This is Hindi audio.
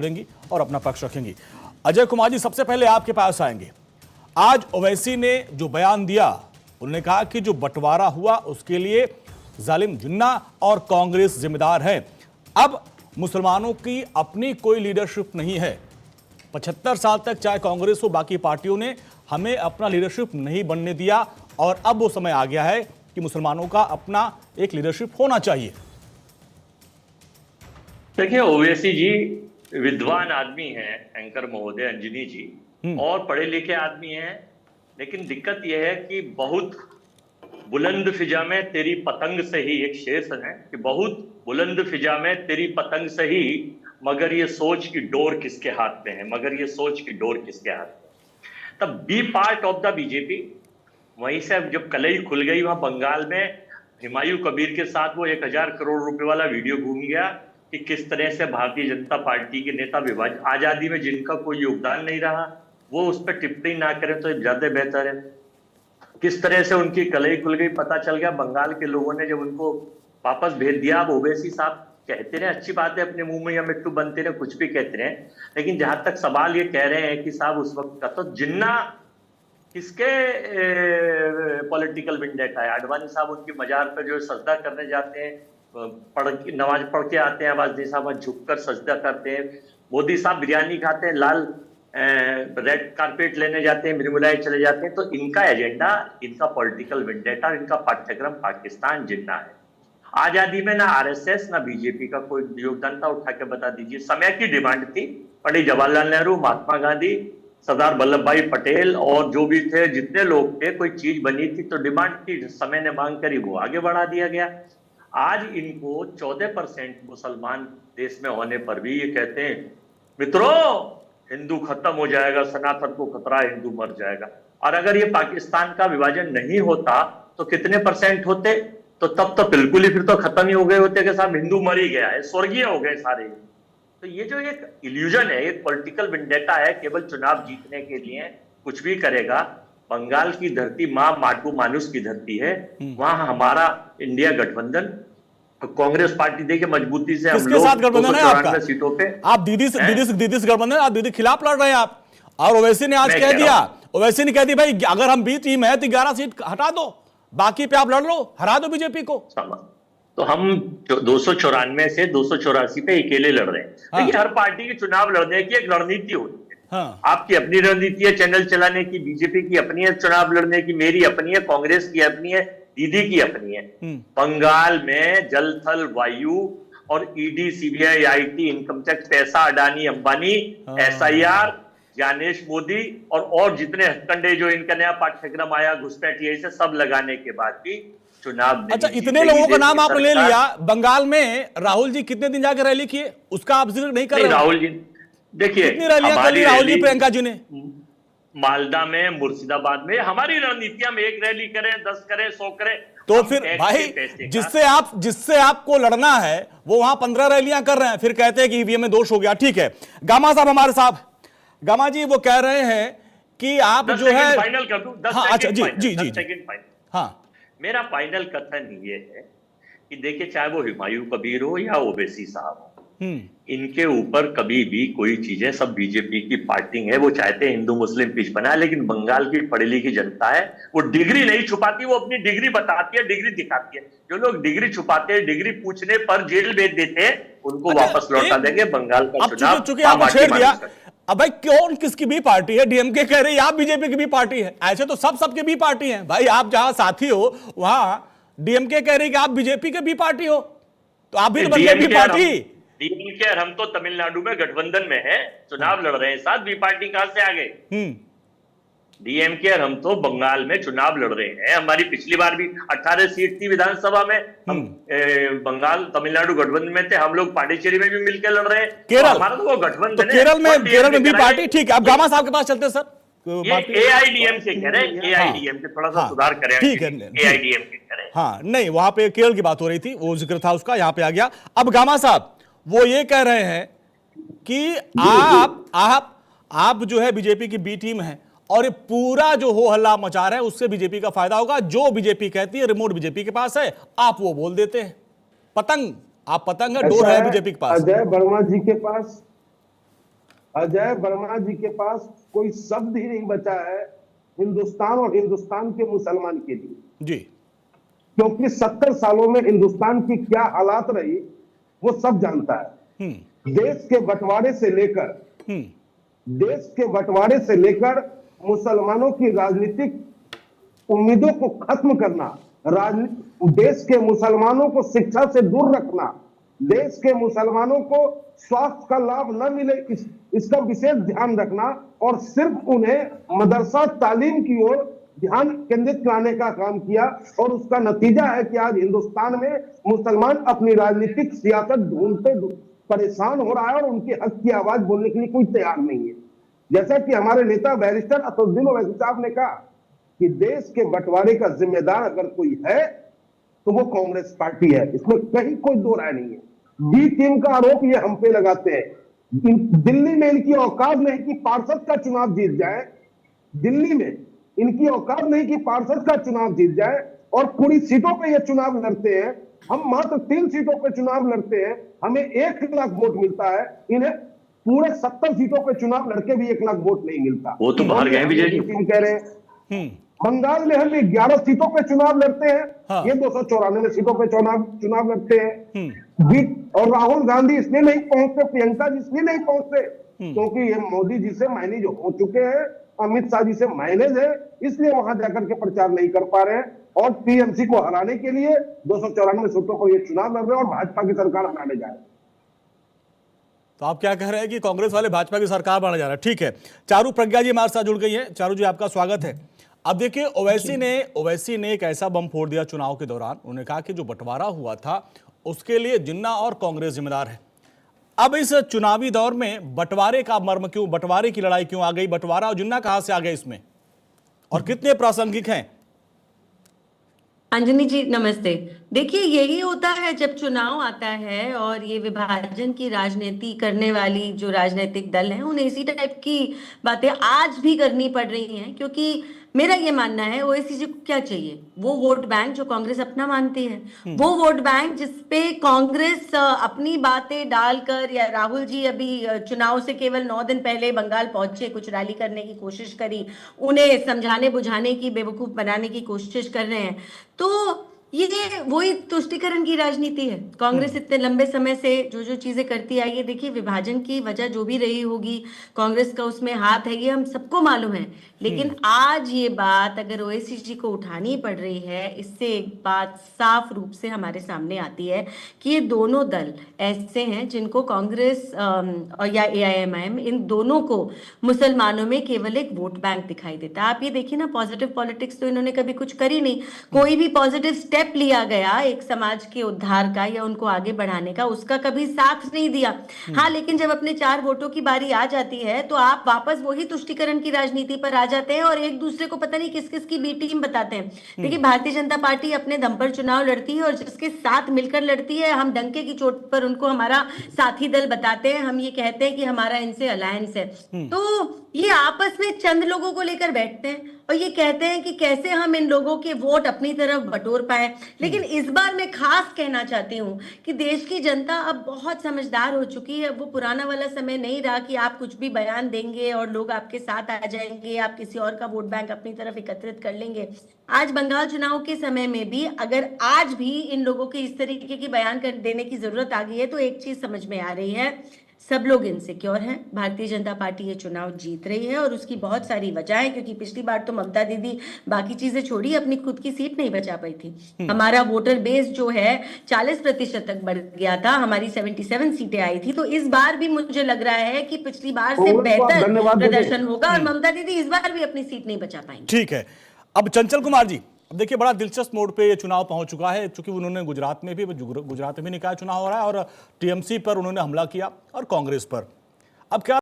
देंगी और अपना पक्ष रखेंगी। अजय कुमार जी, सबसे पहले आपके पास आएंगे। आज ओवैसी ने जो बयान दिया, उन्होंने कहा कि जो बंटवारा हुआ उसके लिए जालिम जिन्ना और कांग्रेस जिम्मेदार है। अब मुसलमानों की अपनी कोई लीडरशिप नहीं है। 75 साल तक चाहे कांग्रेस हो बाकी पार्टियों ने हमें अपना लीडरशिप नहीं बनने दिया और अब वो समय आ गया है कि मुसलमानों का अपना एक लीडरशिप होना चाहिए। देखिए, ओवैसी जी विद्वान आदमी हैं, एंकर महोदय अंजनी जी, और पढ़े लिखे आदमी हैं। लेकिन दिक्कत यह है कि बहुत बुलंद फिजा में तेरी पतंग से ही, एक शेर है कि बहुत बुलंद फिजा में तेरी पतंग से ही, मगर ये सोच की डोर किसके हाथ में है, मगर ये सोच की डोर किसके हाथ में। तब be part of the BJP. वहीं से जब कलई खुल गई वहां बंगाल में, हुमायूं कबीर के साथ वो 1000 करोड़ रुपए वाला वीडियो घूम गया कि किस तरह से भारतीय जनता पार्टी के नेता विभाजन आजादी में जिनका कोई योगदान नहीं रहा, वो उस पर टिप्पणी ना करें तो ज्यादा बेहतर है। किस तरह से उनकी कलई खुल गई पता चल गया। बंगाल के लोगों ने जब उनको वापस भेज दिया। अब ओवैसी साहब कहते रहे, अच्छी बात है, अपने मुंह में या मिट्टू बनते रहे, कुछ भी कहते रहे, लेकिन जहां तक सवाल ये कह रहे हैं कि साहब उस वक्त का तो जिन्ना किसके पॉलिटिकल विंडेटा है। आडवाणी साहब उनकी मजार पर जो सजदा करने जाते हैं, नमाज पढ़ के आते हैं, आवाज साहब झुककर सजदा करते हैं। मोदी साहब बिरयानी खाते हैं, लाल रेड कारपेट लेने जाते हैं, मिर्मुलाए चले जाते हैं। तो इनका एजेंडा, इनका पॉलिटिकल विंडेटा, इनका पाठ्यक्रम पाकिस्तान जिन्ना है। आजादी में ना आरएसएस ना बीजेपी का कोई योगदान था। उठा के बता दीजिए। समय की डिमांड थी, पंडित जवाहरलाल नेहरू, महात्मा गांधी, सरदार वल्लभ भाई पटेल और जो भी थे, जितने लोग थे, कोई चीज बनी थी तो डिमांड थी, समय ने मांग करी, वो आगे बढ़ा दिया गया। आज इनको 14% मुसलमान देश में होने पर भी ये कहते हैं, मित्रों हिंदू खत्म हो जाएगा, सनातन को खतरा है, हिंदू मर जाएगा। और अगर ये पाकिस्तान का विभाजन नहीं होता तो कितने % होते? तो तब तो बिल्कुल ही फिर तो खत्म ही हो गए होते कि साहब हिंदू मर ही गया है, स्वर्गीय हो गए सारे। तो ये जो एक इल्यूजन है, एक पॉलिटिकल विंडेटा है, केवल चुनाव जीतने के लिए कुछ भी करेगा। बंगाल की धरती मां माटू मानुस की धरती है। वहां हमारा इंडिया गठबंधन, कांग्रेस पार्टी देखिए मजबूती से हम लोग साथ गठबंधन है आपका सीटों पे। आप दीदी गठबंधन, आप दीदी खिलाफ लड़ रहे हैं आप। और ओवैसी ने आज कह दिया, ओवैसी ने कह दी भाई अगर हम बी टीम है तो 11 सीट हटा दो, बाकी पे आप लड़ लो, हरा दो बीजेपी को। तो हम 294 से 284 पे अकेले लड़ रहे हैं। देखिए, हर पार्टी के चुनाव लड़ने की एक रणनीति होती है। आपकी अपनी रणनीति है चैनल चलाने की, बीजेपी की अपनी है चुनाव लड़ने की, मेरी अपनी है, कांग्रेस की अपनी है, दीदी की अपनी है। बंगाल में जल थल वायु और ED, CBI, IT, income tax, पैसा, अडानी अंबानी, एसआईआर, ज्ञानेश मोदी और जितने हथकंडे जो इनका नया पाठ्यक्रम आया घुसपैठिए से सब लगाने के बाद भी चुनाव। अच्छा, इतने लोगों का नाम आपने ले लिया। बंगाल में राहुल जी कितने दिन जाकर रैली किए, उसका आप जिक्र नहीं कर रहे? राहुल जी देखिए, कितनी रैलियां कर ली राहुल जी, प्रियंका जी ने? मालदा में, मुर्शिदाबाद में। हमारी रणनीतियां में 1 रैली करें, 10 करें, 100 करें। तो फिर भाई जिससे आपको लड़ना है वो वहां 15 रैलियां कर रहे हैं, फिर कहते हैं कि ईवीएम में दोष हो गया। ठीक है, गामा साहब हमारे साहब, गामा जी वो कह रहे हैं कि आप जो है फाइनल कर दूं। 10 अच्छा जी हाँ, मेरा फाइनल कथन ये है कि देखिए, चाहे वो हुमायूं कबीर हो या ओवैसी साहब हो, इनके ऊपर कभी भी कोई चीजें, सब बीजेपी की पार्टी है, वो चाहते हैं हिंदू मुस्लिम पिच बनाए। लेकिन बंगाल की पढ़ी लिखी जनता है, वो डिग्री नहीं छुपाती, वो अपनी डिग्री बताती है, डिग्री दिखाती है। जो लोग डिग्री छुपाते हैं, डिग्री पूछने पर जेल भेज देते हैं, उनको वापस लौटा देंगे। बंगाल का चुनाव चूंकि आपने छेड़ दिया। अब भाई कौन किसकी भी पार्टी है? डीएमके कह रही है आप बीजेपी की भी पार्टी है। ऐसे तो सबके भी पार्टी है भाई। आप जहां साथी हो वहां डीएमके कह रही है कि आप बीजेपी के भी पार्टी हो, तो आप भी बीजेपी पार्टी। डीएमके, हम तो तमिलनाडु में गठबंधन में है, चुनाव लड़ रहे हैं साथ, बी पार्टी कहां से आ गए? डीएमके और हम तो बंगाल में चुनाव लड़ रहे हैं। हमारी पिछली बार भी 18 सीट थी विधानसभा में, हम बंगाल तमिलनाडु गठबंधन में थे। हम लोग पांडिचेरी में भी मिलकर लड़ रहे हैं। केरल, हमारा तो वो गठबंधन है। केरल में भी पार्टी। ठीक है, अब गामा साहब के पास चलते हैं सर। एआईडीएमके कह रहे हैं, एआईडीएमके थोड़ा सा सुधार करें। ठीक है, एआईडीएमके कह रहे हैं। हाँ, नहीं, वहां पे केरल की बात हो रही थी, वो जिक्र था उसका, यहां पे आ गया। अब गामा साहब वो ये कह रहे हैं कि आप जो है बीजेपी की बी टीम है और ये पूरा जो हो हल्ला मचा रहे हैं उससे बीजेपी का फायदा होगा। जो बीजेपी कहती है रिमोट बीजेपी के पास है, आप वो बोल देते हैं। पतंग, आप पतंग है, डोर है बीजेपी के पास। अजय वर्मा जी के पास अजय वर्मा जी के पास कोई शब्द ही नहीं बचा है हिंदुस्तान और हिंदुस्तान के मुसलमान के लिए, जी। क्योंकि 70 सालों में हिंदुस्तान की क्या हालात रही वो सब जानता है। देश के बंटवारे से लेकर मुसलमानों की राजनीतिक उम्मीदों को खत्म करना, देश के मुसलमानों को शिक्षा से दूर रखना, देश के मुसलमानों को स्वास्थ्य का लाभ न मिले इसका विशेष ध्यान रखना और सिर्फ उन्हें मदरसा तालीम की ओर ध्यान केंद्रित कराने का काम किया। और उसका नतीजा है कि आज हिंदुस्तान में मुसलमान अपनी राजनीतिक सियासत ढूंढते परेशान हो रहा है और उनके हक की आवाज बोलने के लिए कोई तैयार नहीं है। जैसा कि हमारे नेता बैरिस्टर असदुद्दीन ओवैसी साहब ने कहा कि देश के बंटवारे का जिम्मेदार अगर कोई है तो वो कांग्रेस पार्टी है, इसमें कहीं कोई दो राय नहीं है। बी टीम का आरोप ये हम पे लगाते हैं। दिल्ली में इनकी औकात नहीं कि पार्षद का चुनाव जीत जाए, दिल्ली में इनकी औकात नहीं कि पार्षद का चुनाव जीत जाए और पूरी सीटों पे ये चुनाव लड़ते हैं। हम मात्र 3 सीटों पे चुनाव लड़ते हैं, हमें 1 लाख वोट मिलता है, इन्हें पूरे 70 सीटों पे चुनाव लड़के भी 1 लाख वोट नहीं मिलता। वो तो बाहर गए विजय जी कह रहे हैं। बंगाल में हम 11 सीटों पे चुनाव लड़ते हैं, हाँ। ये 294 सीटों पे चुनाव लड़ते हैं। और राहुल गांधी इसलिए नहीं पहुंचते, प्रियंका जी इसलिए नहीं पहुंचते क्योंकि ये मोदी जी से मैनेज हो चुके हैं, अमित शाह जी से मैनेज है, इसलिए वहां जाकर के प्रचार नहीं कर पा रहे हैं। और टीएमसी को हराने के लिए 294 सीटों पर ये चुनाव लड़ रहे हैं और भाजपा की सरकार हटाने जा रहे हैं। तो आप क्या कह रहे हैं कि कांग्रेस वाले भाजपा की सरकार बनाने जा रहा है? ठीक है, चारू प्रज्ञा जी हमारे साथ जुड़ गई है। चारू जी, आपका स्वागत है। अब देखिए, ओवैसी ने एक ऐसा बम फोड़ दिया चुनाव के दौरान। उन्होंने कहा कि जो बंटवारा हुआ था उसके लिए जिन्ना और कांग्रेस जिम्मेदार है। अब इस चुनावी दौर में बंटवारे का मर्म क्यों, बंटवारे की लड़ाई क्यों आ गई? बंटवारा और जिन्ना कहां से आ गए इसमें और कितने प्रासंगिक हैं? अंजनी जी नमस्ते। देखिए, यही होता है जब चुनाव आता है और ये विभाजन की राजनीति करने वाली जो राजनीतिक दल हैं उन्हें इसी टाइप की बातें आज भी करनी पड़ रही हैं। क्योंकि मेरा ये मानना है ओवैसी जी को क्या चाहिए, वो वोट बैंक जो कांग्रेस अपना मानती है, वो वोट बैंक जिसपे कांग्रेस अपनी बातें डालकर, या राहुल जी अभी चुनाव से केवल 9 दिन पहले बंगाल पहुंचे, कुछ रैली करने की कोशिश करी, उन्हें समझाने बुझाने की, बेवकूफ बनाने की कोशिश कर रहे हैं। तो ये वही तुष्टीकरण की राजनीति है। कांग्रेस इतने लंबे समय से जो जो चीजें करती आई है, देखिए विभाजन की वजह जो भी रही होगी, कांग्रेस का उसमें हाथ है, ये हम सबको मालूम है। लेकिन आज ये बात अगर ओवैसी जी को उठानी पड़ रही है, इससे एक बात साफ रूप से हमारे सामने आती है कि ये दोनों दल ऐसे हैं जिनको कांग्रेस और या AIMIM, इन दोनों को मुसलमानों में केवल एक वोट बैंक दिखाई देता है। आप ये देखिए ना, पॉजिटिव पॉलिटिक्स तो इन्होंने कभी कुछ करी नहीं। कोई भी पॉजिटिव स्टेप लिया गया एक समाज के उद्धार का या उनको आगे बढ़ाने का, उसका कभी साथ नहीं दिया। हाँ, लेकिन जब अपने 4 वोटों की बारी आ जाती है तो आप वापस वही तुष्टीकरण की राजनीति पर आ जाते हैं और एक दूसरे को पता नहीं किस किस की बी टीम बताते हैं। देखिए, भारतीय जनता पार्टी अपने दम पर चुनाव लड़ती है और जिसके साथ मिलकर लड़ती है, हम डंके की चोट पर उनको हमारा साथी दल बताते हैं, हम ये कहते हैं कि हमारा इनसे अलायंस है। तो ये आपस में चंद लोगों को लेकर बैठते हैं और ये कहते हैं कि कैसे हम इन लोगों के वोट अपनी तरफ बटोर पाए। लेकिन इस बार मैं खास कहना चाहती हूँ कि देश की जनता अब बहुत समझदार हो चुकी है। वो पुराना वाला समय नहीं रहा कि आप कुछ भी बयान देंगे और लोग आपके साथ आ जाएंगे, आप किसी और का वोट बैंक अपनी तरफ एकत्रित कर लेंगे। आज बंगाल चुनाव के समय में भी अगर आज भी इन लोगों के इस तरीके की बयान कर देने की जरूरत आ गई है तो एक चीज समझ में आ रही है, सब लोग इनसिक्योर हैं। भारतीय जनता पार्टी ये चुनाव जीत रही है और उसकी बहुत सारी वजह है, क्योंकि पिछली बार तो ममता दीदी बाकी चीजें छोड़ी, अपनी खुद की सीट नहीं बचा पाई थी। हमारा वोटर बेस जो है 40% तक बढ़ गया था, हमारी 77 सीटें आई थी। तो इस बार भी मुझे लग रहा है कि पिछली बार से बेहतर प्रदर्शन होगा और ममता दीदी इस बार भी अपनी सीट नहीं बचा पाएंगे। ठीक है, अब चंचल कुमार जी, अब देखिए बड़ा दिलचस्प मोड़ पे ये चुनाव पहुंच चुका है, क्योंकि उन्होंने गुजरात में भी निकाय चुनाव हो रहा है और टीएमसी पर उन्होंने हमला किया और कांग्रेस पर। अब क्या